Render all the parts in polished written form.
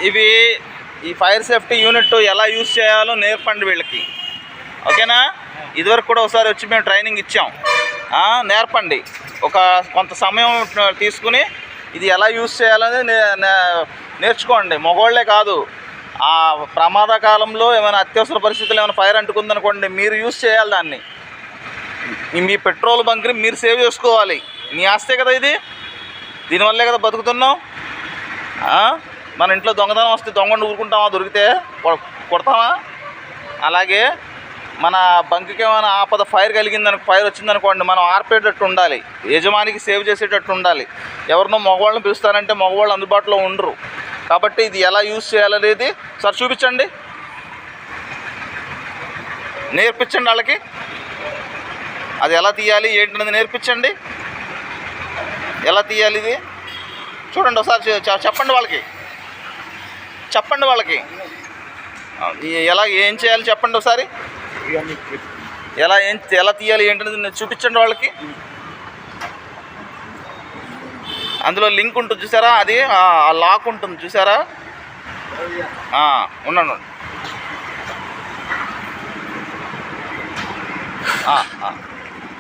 ఇవి ఈ fire safety unit ఎలా యూజ్ చేయాలో నేర్పండి వీళ్ళకి, ఓకేనా? ఇదివరకు కూడా ఒకసారి వచ్చి మేము ట్రైనింగ్ ఇచ్చాం. నేర్పండి, కొంత సమయం తీసుకుని ఇది ఎలా యూజ్ చేయాలని నేర్చుకోండి. మగవాళ్ళే కాదు, ఆ ప్రమాదకాలంలో ఏమైనా అత్యవసర పరిస్థితులు ఏమైనా ఫైర్ అంటుకుందనుకోండి, మీరు యూజ్ చేయాలి దాన్ని. మీ పెట్రోల్ బంక్ని మీరు సేవ్ చేసుకోవాలి. మీ ఆస్తే కదా ఇది, దీనివల్లే కదా బతుకుతున్నాం. మన ఇంట్లో దొంగతనం వస్తే దొంగను ఊరుకుంటామా? దొరికితే కొడతామా? అలాగే మన బంక్కి ఏమైనా ఆపద ఫైర్ ఫైర్ వచ్చిందనుకోండి, మనం ఆర్పేటట్టు ఉండాలి, యజమానికి సేవ్ చేసేటట్టు ఉండాలి. ఎవరినో మగవాళ్ళని పిలుస్తారంటే మగవాళ్ళు అందుబాటులో ఉండరు. కాబట్టి ఇది ఎలా యూజ్ చేయాలనేది సార్ చూపించండి, నేర్పించండి వాళ్ళకి. అది ఎలా తీయాలి ఏంటనేది నేర్పించండి. ఎలా తీయాలి ఇది చూడండి ఒకసారి, చెప్పండి వాళ్ళకి, ఏం చేయాలి చెప్పండి ఒకసారి. ఎలా తీయాలి ఏంటనేది చూపించండి వాళ్ళకి. అందులో లింక్ ఉంటుంది చూసారా, అది ఆ లాక్ ఉంటుంది చూసారా. ఉండండి,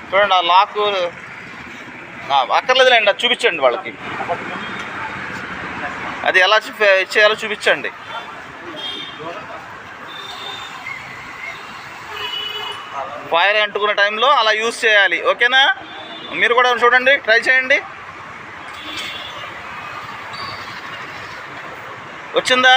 చూడండి ఆ లాక్ అక్కర్లేదులేండి, అది చూపించండి వాళ్ళకి. అది ఎలా చేయాలో చూపించండి. ఫైర్ అంటుకునే టైంలో అలా యూజ్ చేయాలి, ఓకేనా? మీరు కూడా చూడండి, ట్రై చేయండి. వచ్చిందా?